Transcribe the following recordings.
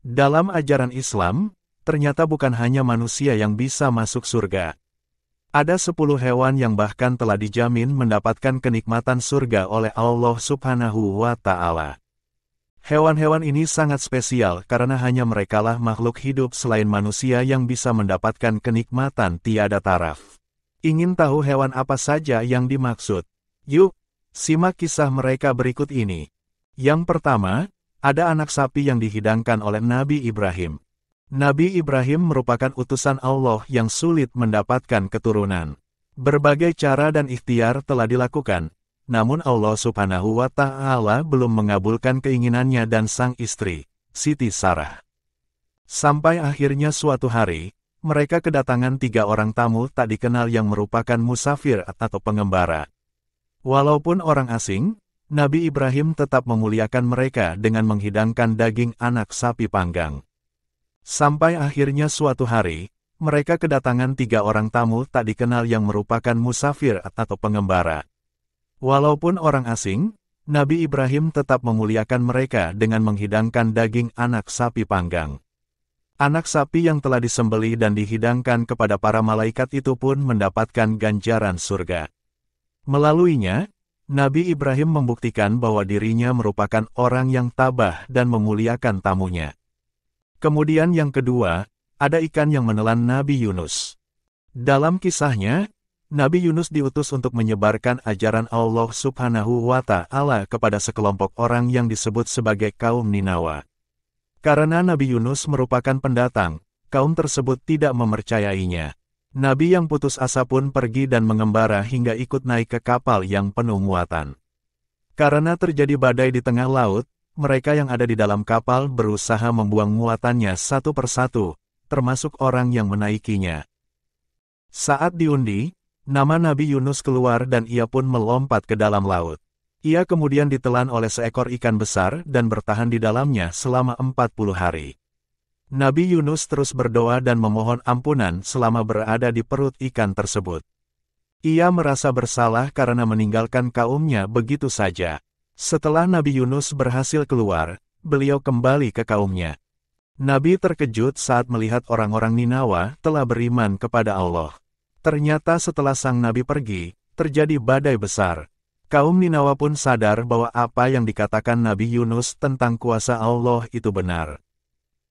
Dalam ajaran Islam, ternyata bukan hanya manusia yang bisa masuk surga. Ada 10 hewan yang bahkan telah dijamin mendapatkan kenikmatan surga oleh Allah Subhanahu wa Ta'ala. Hewan-hewan ini sangat spesial karena hanya merekalah makhluk hidup selain manusia yang bisa mendapatkan kenikmatan tiada taraf. Ingin tahu hewan apa saja yang dimaksud? Yuk, simak kisah mereka berikut ini. Yang pertama, ada anak sapi yang dihidangkan oleh Nabi Ibrahim. Nabi Ibrahim merupakan utusan Allah yang sulit mendapatkan keturunan. Berbagai cara dan ikhtiar telah dilakukan, namun Allah Subhanahu wa Ta'ala belum mengabulkan keinginannya dan sang istri, Siti Sarah. Sampai akhirnya suatu hari, mereka kedatangan 3 orang tamu tak dikenal yang merupakan musafir atau pengembara. Walaupun orang asing, Nabi Ibrahim tetap memuliakan mereka dengan menghidangkan daging anak sapi panggang. Sampai akhirnya suatu hari, mereka kedatangan 3 orang tamu tak dikenal yang merupakan musafir atau pengembara. Walaupun orang asing, Nabi Ibrahim tetap memuliakan mereka dengan menghidangkan daging anak sapi panggang. Anak sapi yang telah disembelih dan dihidangkan kepada para malaikat itu pun mendapatkan ganjaran surga. Melaluinya, Nabi Ibrahim membuktikan bahwa dirinya merupakan orang yang tabah dan memuliakan tamunya. Kemudian yang kedua, ada ikan yang menelan Nabi Yunus. Dalam kisahnya, Nabi Yunus diutus untuk menyebarkan ajaran Allah Subhanahu wa Ta'ala kepada sekelompok orang yang disebut sebagai kaum Ninawa. Karena Nabi Yunus merupakan pendatang, kaum tersebut tidak mempercayainya. Nabi yang putus asa pun pergi dan mengembara hingga ikut naik ke kapal yang penuh muatan. Karena terjadi badai di tengah laut, mereka yang ada di dalam kapal berusaha membuang muatannya satu persatu, termasuk orang yang menaikinya. Saat diundi, nama Nabi Yunus keluar dan ia pun melompat ke dalam laut. Ia kemudian ditelan oleh seekor ikan besar dan bertahan di dalamnya selama 40 hari. Nabi Yunus terus berdoa dan memohon ampunan selama berada di perut ikan tersebut. Ia merasa bersalah karena meninggalkan kaumnya begitu saja. Setelah Nabi Yunus berhasil keluar, beliau kembali ke kaumnya. Nabi terkejut saat melihat orang-orang Ninawa telah beriman kepada Allah. Ternyata setelah sang Nabi pergi, terjadi badai besar. Kaum Ninawa pun sadar bahwa apa yang dikatakan Nabi Yunus tentang kuasa Allah itu benar.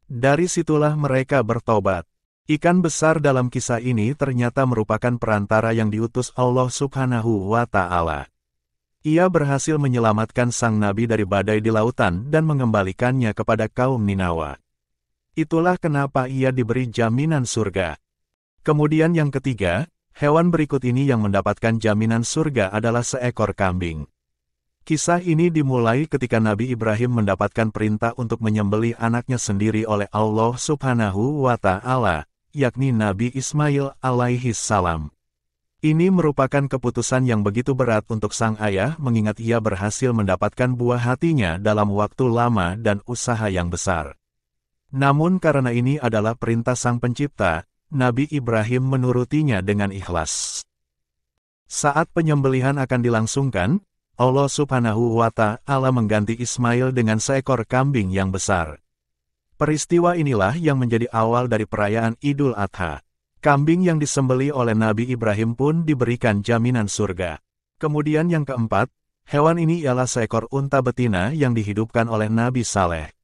Dari situlah mereka bertobat. Ikan besar dalam kisah ini ternyata merupakan perantara yang diutus Allah Subhanahu wa Ta'ala. Ia berhasil menyelamatkan sang Nabi dari badai di lautan dan mengembalikannya kepada kaum Ninawa. Itulah kenapa ia diberi jaminan surga. Kemudian yang ketiga, hewan berikut ini yang mendapatkan jaminan surga adalah seekor kambing. Kisah ini dimulai ketika Nabi Ibrahim mendapatkan perintah untuk menyembelih anaknya sendiri oleh Allah Subhanahu wa Ta'ala, yakni Nabi Ismail alaihi salam. Ini merupakan keputusan yang begitu berat untuk sang ayah mengingat ia berhasil mendapatkan buah hatinya dalam waktu lama dan usaha yang besar. Namun karena ini adalah perintah sang pencipta, Nabi Ibrahim menurutinya dengan ikhlas. Saat penyembelihan akan dilangsungkan, Allah Subhanahu wa Ta'ala mengganti Ismail dengan seekor kambing yang besar. Peristiwa inilah yang menjadi awal dari perayaan Idul Adha. Kambing yang disembelih oleh Nabi Ibrahim pun diberikan jaminan surga. Kemudian yang keempat, hewan ini ialah seekor unta betina yang dihidupkan oleh Nabi Saleh.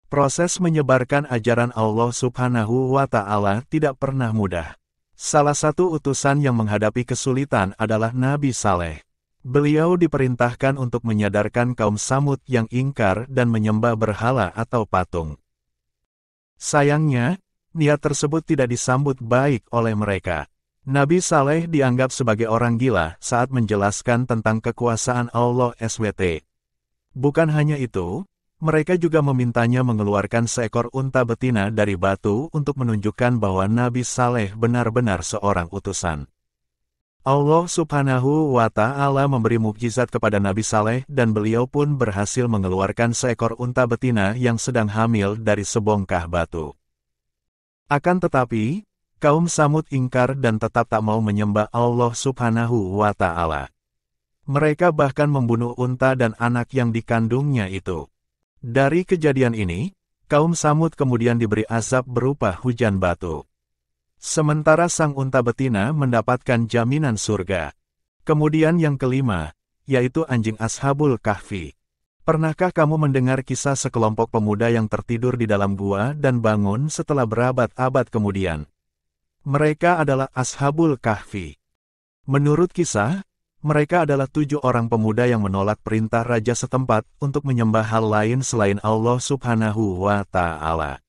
Proses menyebarkan ajaran Allah Subhanahu wa Ta'ala tidak pernah mudah. Salah satu utusan yang menghadapi kesulitan adalah Nabi Saleh. Beliau diperintahkan untuk menyadarkan kaum Samud yang ingkar dan menyembah berhala atau patung. Sayangnya, niat tersebut tidak disambut baik oleh mereka. Nabi Saleh dianggap sebagai orang gila saat menjelaskan tentang kekuasaan Allah SWT. Bukan hanya itu, mereka juga memintanya mengeluarkan seekor unta betina dari batu untuk menunjukkan bahwa Nabi Saleh benar-benar seorang utusan. Allah Subhanahu wa Ta'ala memberi mukjizat kepada Nabi Saleh dan beliau pun berhasil mengeluarkan seekor unta betina yang sedang hamil dari sebongkah batu. Akan tetapi, kaum Samud ingkar dan tetap tak mau menyembah Allah Subhanahu wa Ta'ala. Mereka bahkan membunuh unta dan anak yang dikandungnya itu. Dari kejadian ini, Kaum Samud kemudian diberi azab berupa hujan batu. Sementara sang unta betina mendapatkan jaminan surga. Kemudian yang kelima, yaitu anjing Ashabul Kahfi. Pernahkah kamu mendengar kisah sekelompok pemuda yang tertidur di dalam gua dan bangun setelah berabad-abad kemudian? Mereka adalah Ashabul Kahfi. Menurut kisah, mereka adalah 7 orang pemuda yang menolak perintah raja setempat untuk menyembah hal lain selain Allah Subhanahu wa Ta'ala.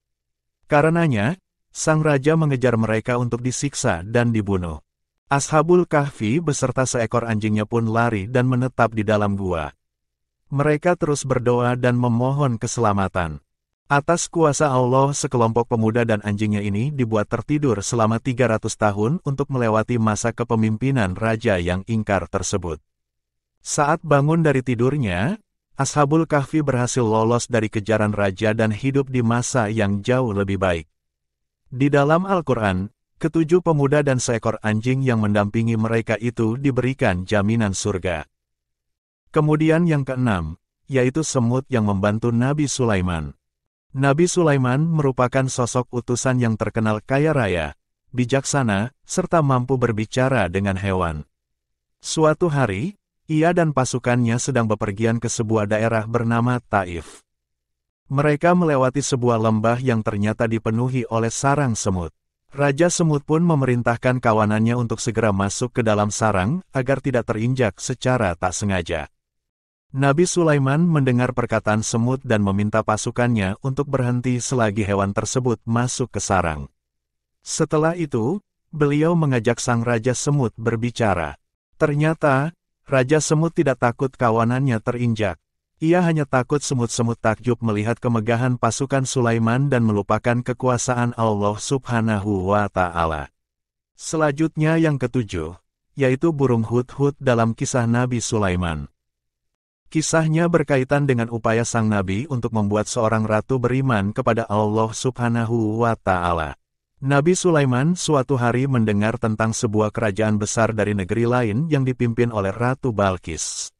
Karenanya, sang raja mengejar mereka untuk disiksa dan dibunuh. Ashabul Kahfi beserta seekor anjingnya pun lari dan menetap di dalam gua. Mereka terus berdoa dan memohon keselamatan. Atas kuasa Allah, sekelompok pemuda dan anjingnya ini dibuat tertidur selama 300 tahun untuk melewati masa kepemimpinan raja yang ingkar tersebut. Saat bangun dari tidurnya, Ashabul Kahfi berhasil lolos dari kejaran raja dan hidup di masa yang jauh lebih baik. Di dalam Al-Quran, ketujuh pemuda dan seekor anjing yang mendampingi mereka itu diberikan jaminan surga. Kemudian yang keenam, yaitu semut yang membantu Nabi Sulaiman. Nabi Sulaiman merupakan sosok utusan yang terkenal kaya raya, bijaksana, serta mampu berbicara dengan hewan. Suatu hari, ia dan pasukannya sedang bepergian ke sebuah daerah bernama Taif. Mereka melewati sebuah lembah yang ternyata dipenuhi oleh sarang semut. Raja Semut pun memerintahkan kawanannya untuk segera masuk ke dalam sarang agar tidak terinjak secara tak sengaja. Nabi Sulaiman mendengar perkataan semut dan meminta pasukannya untuk berhenti selagi hewan tersebut masuk ke sarang. Setelah itu, beliau mengajak sang Raja Semut berbicara. Ternyata, Raja Semut tidak takut kawanannya terinjak. Ia hanya takut semut-semut takjub melihat kemegahan pasukan Sulaiman dan melupakan kekuasaan Allah Subhanahu wa Ta'ala. Selanjutnya yang ketujuh, yaitu burung hudhud dalam kisah Nabi Sulaiman. Kisahnya berkaitan dengan upaya sang Nabi untuk membuat seorang ratu beriman kepada Allah Subhanahu wa Ta'ala. Nabi Sulaiman suatu hari mendengar tentang sebuah kerajaan besar dari negeri lain yang dipimpin oleh Ratu Balqis.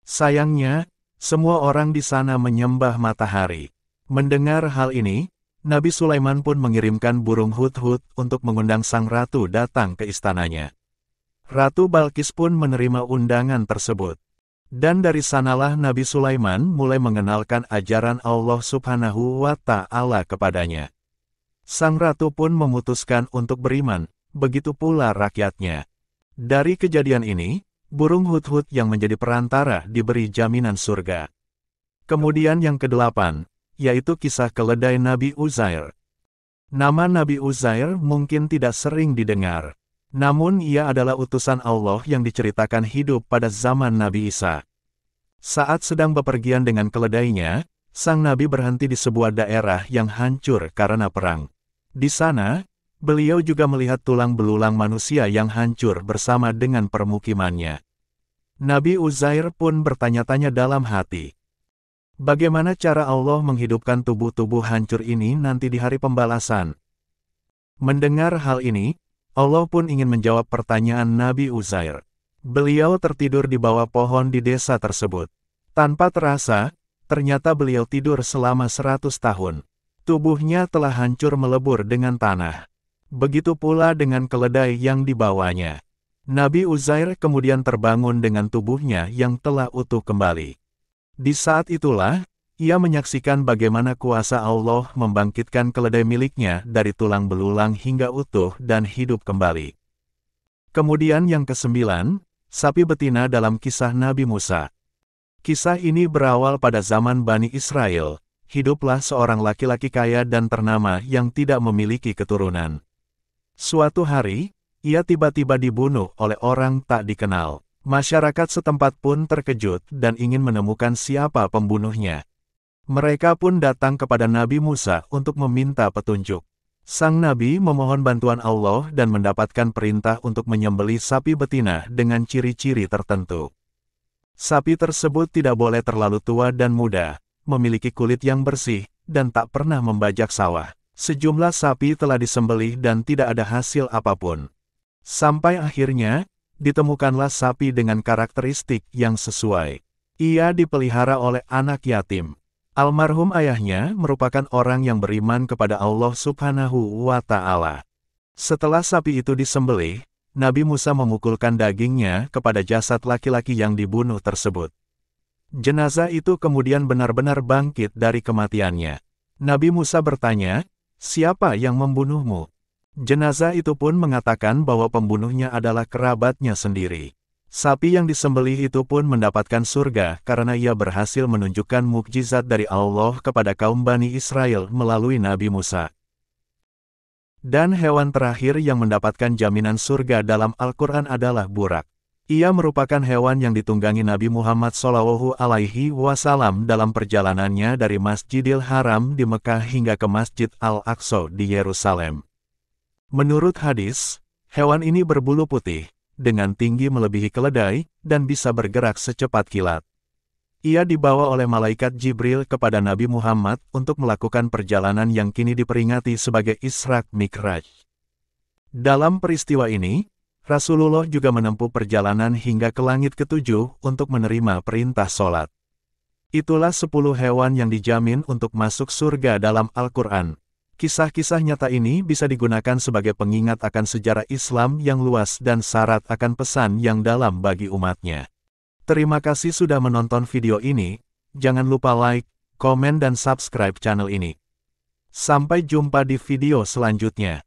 Sayangnya, semua orang di sana menyembah matahari. Mendengar hal ini, Nabi Sulaiman pun mengirimkan burung hudhud untuk mengundang sang ratu datang ke istananya. Ratu Balqis pun menerima undangan tersebut. Dan dari sanalah Nabi Sulaiman mulai mengenalkan ajaran Allah Subhanahu wa Ta'ala kepadanya. Sang ratu pun memutuskan untuk beriman, begitu pula rakyatnya. Dari kejadian ini, burung hudhud yang menjadi perantara diberi jaminan surga. Kemudian yang kedelapan, yaitu kisah keledai Nabi Uzair. Nama Nabi Uzair mungkin tidak sering didengar. Namun ia adalah utusan Allah yang diceritakan hidup pada zaman Nabi Isa. Saat sedang bepergian dengan keledainya, sang Nabi berhenti di sebuah daerah yang hancur karena perang. Di sana, beliau juga melihat tulang belulang manusia yang hancur bersama dengan permukimannya. Nabi Uzair pun bertanya-tanya dalam hati. Bagaimana cara Allah menghidupkan tubuh-tubuh hancur ini nanti di hari pembalasan? Mendengar hal ini, Allah pun ingin menjawab pertanyaan Nabi Uzair. Beliau tertidur di bawah pohon di desa tersebut. Tanpa terasa, ternyata beliau tidur selama 100 tahun. Tubuhnya telah hancur melebur dengan tanah. Begitu pula dengan keledai yang dibawanya. Nabi Uzair kemudian terbangun dengan tubuhnya yang telah utuh kembali. Di saat itulah, ia menyaksikan bagaimana kuasa Allah membangkitkan keledai miliknya dari tulang belulang hingga utuh dan hidup kembali. Kemudian yang kesembilan, sapi betina dalam kisah Nabi Musa. Kisah ini berawal pada zaman Bani Israel. Hiduplah seorang laki-laki kaya dan ternama yang tidak memiliki keturunan. Suatu hari, ia tiba-tiba dibunuh oleh orang tak dikenal. Masyarakat setempat pun terkejut dan ingin menemukan siapa pembunuhnya. Mereka pun datang kepada Nabi Musa untuk meminta petunjuk. Sang Nabi memohon bantuan Allah dan mendapatkan perintah untuk menyembelih sapi betina dengan ciri-ciri tertentu. Sapi tersebut tidak boleh terlalu tua dan muda, memiliki kulit yang bersih, dan tak pernah membajak sawah. Sejumlah sapi telah disembelih dan tidak ada hasil apapun. Sampai akhirnya, ditemukanlah sapi dengan karakteristik yang sesuai. Ia dipelihara oleh anak yatim. Almarhum ayahnya merupakan orang yang beriman kepada Allah Subhanahu wa Ta'ala. Setelah sapi itu disembelih, Nabi Musa memukulkan dagingnya kepada jasad laki-laki yang dibunuh tersebut. Jenazah itu kemudian benar-benar bangkit dari kematiannya. Nabi Musa bertanya, "Siapa yang membunuhmu?" Jenazah itu pun mengatakan bahwa pembunuhnya adalah kerabatnya sendiri. Sapi yang disembelih itu pun mendapatkan surga karena ia berhasil menunjukkan mukjizat dari Allah kepada kaum Bani Israel melalui Nabi Musa. Dan hewan terakhir yang mendapatkan jaminan surga dalam Al-Quran adalah burak. Ia merupakan hewan yang ditunggangi Nabi Muhammad SAW dalam perjalanannya dari Masjidil Haram di Mekah hingga ke Masjid Al-Aqsa di Yerusalem. Menurut hadis, hewan ini berbulu putih, dengan tinggi melebihi keledai, dan bisa bergerak secepat kilat. Ia dibawa oleh malaikat Jibril kepada Nabi Muhammad untuk melakukan perjalanan yang kini diperingati sebagai Isra Mi'raj. Dalam peristiwa ini, Rasulullah juga menempuh perjalanan hingga ke langit ketujuh untuk menerima perintah sholat. Itulah 10 hewan yang dijamin untuk masuk surga dalam Al-Quran. Kisah-kisah nyata ini bisa digunakan sebagai pengingat akan sejarah Islam yang luas dan syarat akan pesan yang dalam bagi umatnya. Terima kasih sudah menonton video ini, jangan lupa like, komen dan subscribe channel ini. Sampai jumpa di video selanjutnya.